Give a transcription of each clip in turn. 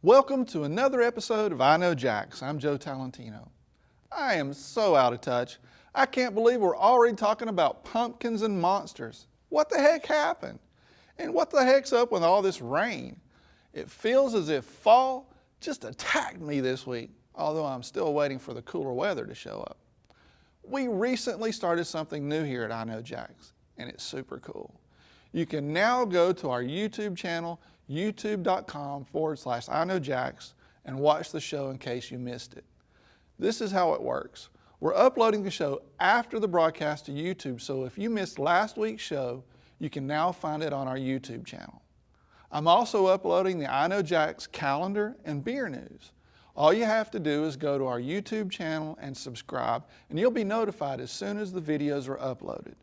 Welcome to another episode of I Know Jax. I'm Joe Talentino. I am so out of touch. I can't believe we're already talking about pumpkins and monsters. What the heck happened? And what the heck's up with all this rain? It feels as if fall just attacked me this week, although I'm still waiting for the cooler weather to show up. We recently started something new here at I Know Jax, and it's super cool. You can now go to our YouTube channel, youtube.com/I Know Jax, and watch the show in case you missed it. This is how it works. We're uploading the show after the broadcast to YouTube, so if you missed last week's show, you can now find it on our YouTube channel. I'm also uploading the I Know Jax calendar and beer news. All you have to do is go to our YouTube channel and subscribe, and you'll be notified as soon as the videos are uploaded.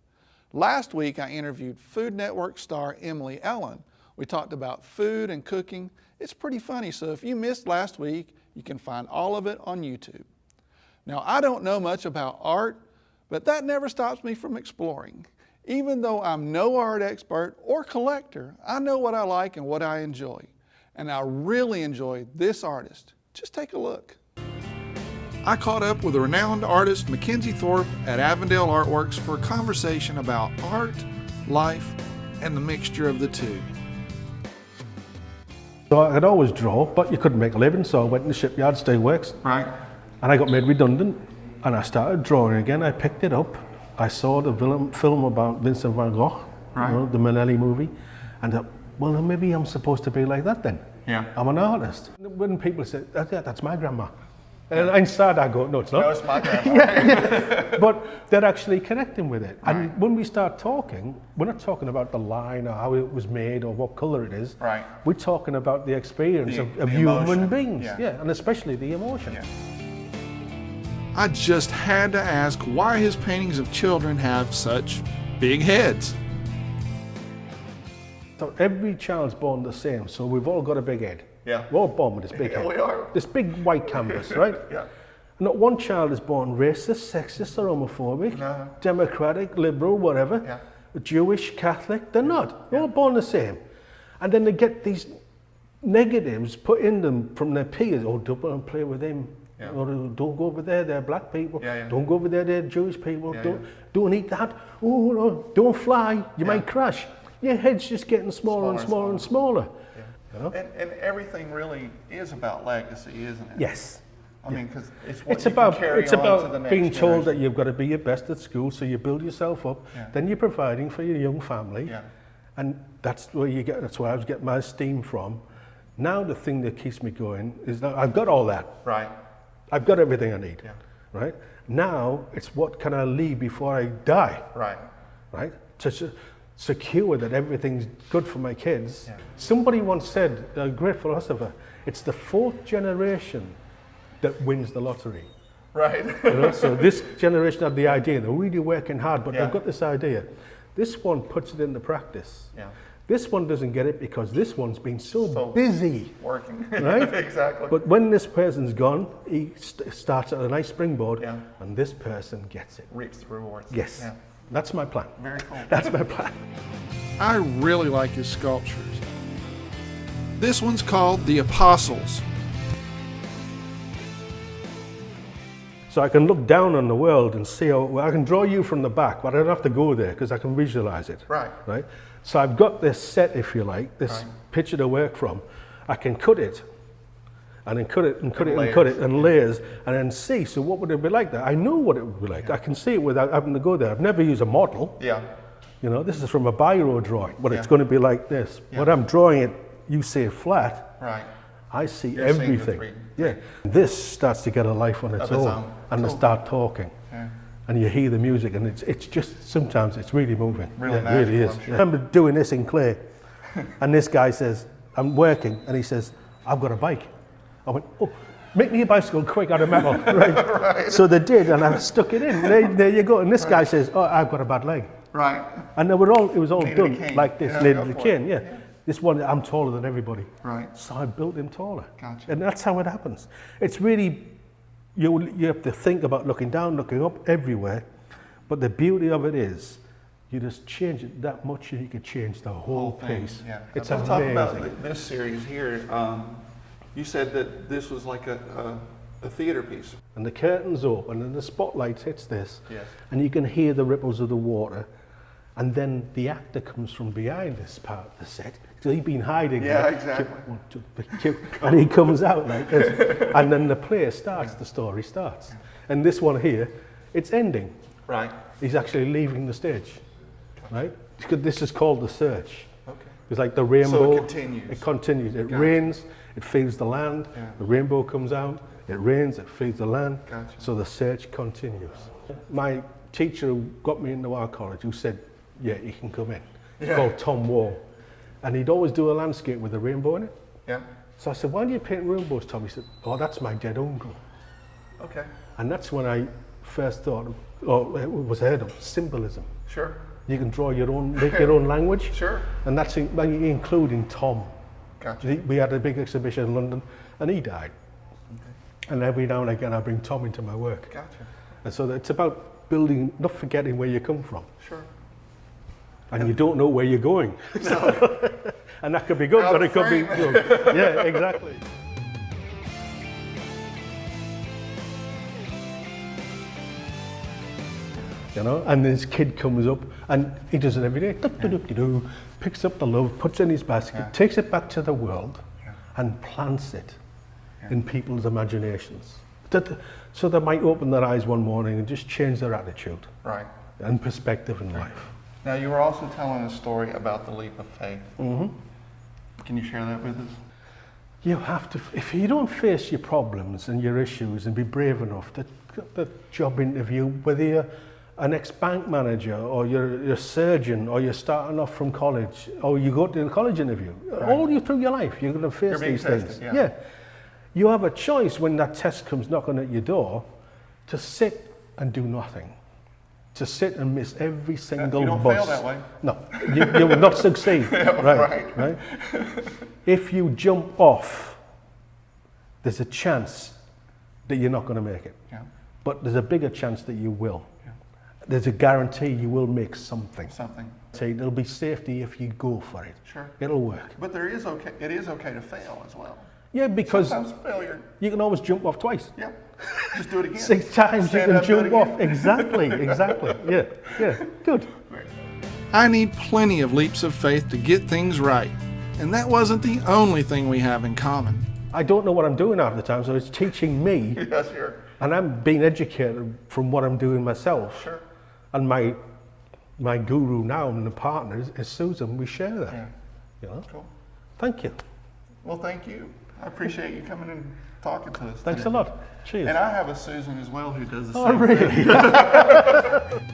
Last week, I interviewed Food Network star Emily Ellen. We talked about food and cooking. It's pretty funny, so if you missed last week, you can find all of it on YouTube. Now, I don't know much about art, but that never stops me from exploring. Even though I'm no art expert or collector, I know what I like and what I enjoy. And I really enjoy this artist. Just take a look. I caught up with the renowned artist Mckenzie Thorpe at Avondale Artworks for a conversation about art, life, and the mixture of the two. So I could always draw, but you couldn't make a living, so I went in the shipyard, steelworks. Right. And I got made redundant, and I started drawing again. I picked it up. I saw the film about Vincent van Gogh, right. You know, the Manelli movie, and I thought, well, maybe I'm supposed to be like that then. Yeah. I'm an artist. When people say, that's my grandma. And inside I go, no, it's not. No, it's my grandma. Yeah. But they're actually connecting with it. Right. And when we start talking, we're not talking about the line or how it was made or what color it is. Right. We're talking about the experience of the human emotion. beings. Yeah. And especially the emotion. Yeah. I just had to ask why his paintings of children have such big heads. So every child's born the same, so we've all got a big head. Yeah. We're all born with this big head. We are. This big white canvas, right? Yeah. Not one child is born racist, sexist, or homophobic, No. democratic, liberal, whatever. Yeah. Jewish, Catholic, they're not. They're all born the same. And then they get these negatives put in them from their peers. Oh, don't play with them. Yeah. Or don't go over there, they're black people. Yeah. Don't go over there, they're Jewish people. Yeah, Don't eat that. Oh, no, don't fly, you might crash. Your head's just getting smaller and smaller and smaller. Yeah. You know? And everything really is about legacy, isn't it? Yes. I mean, because it's what It's you about can carry it's on to the about next being told that generation. you've got to be your best at school, so you build yourself up. Yeah. Then you're providing for your young family, Yeah. and that's where you get. That's where I was getting my steam from. Now the thing that keeps me going is that I've got all that. Right. I've got everything I need. Yeah. Right. Now it's what can I leave before I die. Right. Right. To secure that everything's good for my kids. Yeah. Somebody once said, a great philosopher, it's the fourth generation that wins the lottery. Right. You know, so this generation had the idea, they're really working hard, but Yeah. they've got this idea. This one puts it into practice. Yeah. This one doesn't get it because this one's been so So busy. Working. Right? Exactly. But when this person's gone, he starts at a nice springboard, Yeah. and this person gets it. Reaps the rewards. Yes. Yeah. That's my plan. Very cool. That's my plan. I really like his sculptures. This one's called The Apostles. So I can look down on the world and see how, I can draw you from the back, but I don't have to go there because I can visualize it. Right. Right? So I've got this set, if you like, this picture to work from. I can cut it, and then cut it, and cut it, and cut it, and layers, and then see, so what would it be like that? I know what it would be like. I can see it without having to go there. I've never used a model. Yeah. You know, this is from a biro drawing, but it's Yeah. going to be like this. Yeah. When I'm drawing it, you say flat, Right. I see You're seeing the everything. three. Yeah. This starts to get a life on its Of its own, own. and Cool. they start talking. Yeah. And you hear the music, and it's just, sometimes it's really moving. Really Yeah, it really magical, is. I'm sure. I remember doing this in clay, and this guy says, I'm working, and he says, I've got a bike. I went, oh, make me a bicycle quick out of metal. Right. So they did, and I stuck it in. There you go. And this guy says, oh, I've got a bad leg. Right. And they were all, it was all Needed a done cane. like this, Yeah, needed go a for cane, it. yeah. Yeah. This one, I'm taller than everybody. Right. So I built him taller. Gotcha. And that's how it happens. It's really, you have to think about looking down, looking up, everywhere. But the beauty of it is, you just change it that much and you can change the whole thing, piece. yeah. It's Let's amazing. talk about this series here. You said that this was like a theater piece. And the curtains open and the spotlight hits this. Yes. And you can hear the ripples of the water. And then the actor comes from behind this part of the set. So he's been hiding. Yeah, there. exactly. One, two, three, and he comes out like this. And then the play starts, the story starts. And this one here, it's ending. Right. He's actually leaving the stage. Right? This is called The Search. Okay. It's like the rainbow. So it continues. It continues. It Gotcha. rains, it feeds the land, Yeah. the rainbow comes out, it rains, it feeds the land. Gotcha. So the search continues. My teacher who got me into our college, who said, yeah, you can come in. He's called Tom Wall. And he'd always do a landscape with a rainbow in it. Yeah. So I said, why do you paint rainbows, Tom? He said, oh, that's my dead uncle. Okay. And that's when I first thought, or it was heard of, symbolism. Sure. You can draw your own, make your own language. Sure. And that's including Tom. Gotcha. We had a big exhibition in London and he died. Okay. And every now and again I bring Tom into my work. Gotcha. And so it's about building, not forgetting where you come from. Sure. And you don't know where you're going. No. And that could be good, Out but of it could be frame. good. Yeah, exactly. You know, and this kid comes up and he does it every day. Do-do-do-do-do, picks up the love, puts it in his basket, takes it back to the world and plants it in people's imaginations. So they might open their eyes one morning and just change their attitude Right. and perspective in life. Now, you were also telling a story about the leap of faith. Mm-hmm. Can you share that with us? You have to, if you don't face your problems and your issues and be brave enough to get the job interview, whether you're an ex-bank manager or you're a surgeon or you're starting off from college or you go to the college interview, all you through your life, you're going to face these things. Yeah. You have a choice when that test comes knocking at your door to sit and do nothing. To sit and miss every single you don't bus. fail that way. No, you will not succeed. Right. If you jump off, there's a chance that you're not going to make it. Yeah. But there's a bigger chance that you will. Yeah. There's a guarantee you will make something. Something. Say it'll be safety if you go for it. Sure. It'll work. But it is okay to fail as well. Yeah, because Sometimes failure. you can always jump off twice. Yep. Just do it again. 6 times Stand you up, can do it jump again. off. Exactly. Yeah, good. I need plenty of leaps of faith to get things right. And that wasn't the only thing we have in common. I don't know what I'm doing half the time, so it's teaching me. Yeah, sure. And I'm being educated from what I'm doing myself. Sure. And my guru now and the partner is Susan. We share that. Yeah. You know? Cool. Thank you. Well, thank you. I appreciate you coming and talking to us. Thanks today. a lot. Cheers. And I have a Susan as well who does the same Oh, really? thing.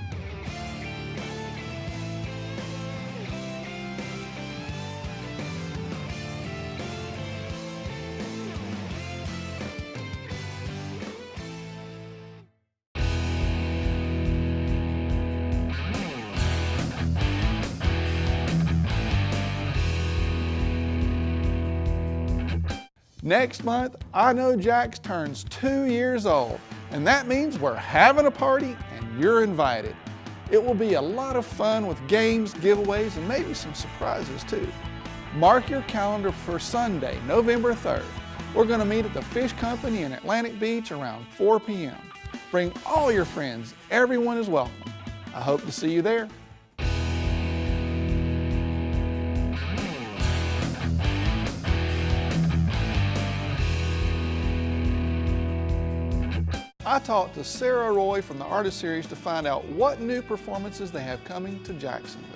Next month, I Know Jax turns 2 years old, and that means we're having a party and you're invited. It will be a lot of fun with games, giveaways, and maybe some surprises too. Mark your calendar for Sunday, November 3rd. We're going to meet at the Fish Company in Atlantic Beach around 4 p.m. Bring all your friends. Everyone is welcome. I hope to see you there. I talked to Sarah Roy from the Artist Series to find out what new performances they have coming to Jacksonville.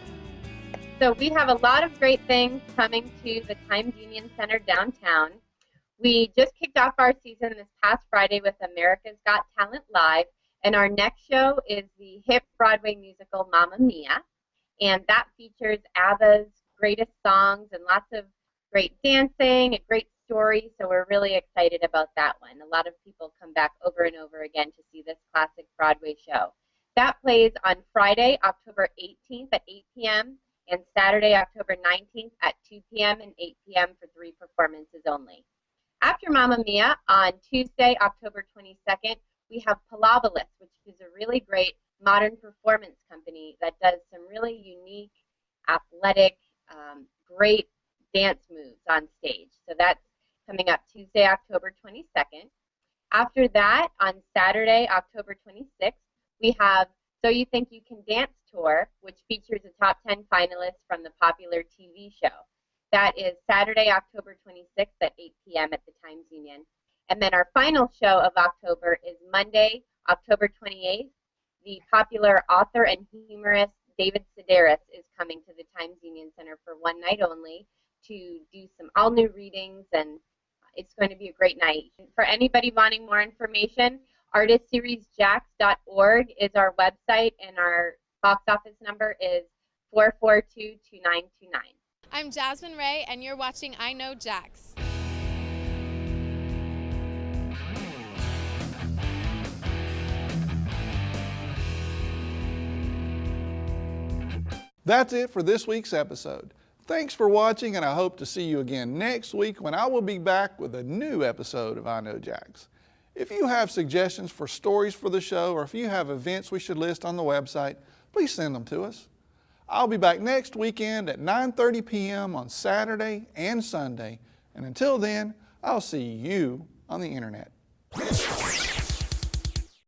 So we have a lot of great things coming to the Times Union Center downtown. We just kicked off our season this past Friday with America's Got Talent Live, and our next show is the hit Broadway musical Mamma Mia, and that features ABBA's greatest songs and lots of great dancing, a great story, so we're really excited about that one. A lot of people come back over and over again to see this classic Broadway show. That plays on Friday, October 18th at 8 p.m. and Saturday, October 19th at 2 p.m. and 8 p.m. for 3 performances only. After Mamma Mia, on Tuesday, October 22nd, we have Palabalis, which is a really great modern performance company that does some really unique, athletic, great dance moves on stage. So that's coming up Tuesday, October 22nd. After that, on Saturday, October 26th, we have So You Think You Can Dance Tour, which features a top 10 finalists from the popular TV show. That is Saturday, October 26th at 8 p.m. at the Times Union. And then our final show of October is Monday, October 28th. The popular author and humorist David Sedaris is coming to the Times Union Center for one night only to do some all-new readings, and it's going to be a great night. For anybody wanting more information, artistseriesjacks.org is our website, and our box office number is 442-2929. I'm Jasmine Ray, and you're watching I Know Jax. That's it for this week's episode. Thanks for watching, and I hope to see you again next week when I will be back with a new episode of I Know Jax. If you have suggestions for stories for the show, or if you have events we should list on the website, please send them to us. I'll be back next weekend at 9:30 p.m. on Saturday and Sunday. And until then, I'll see you on the internet.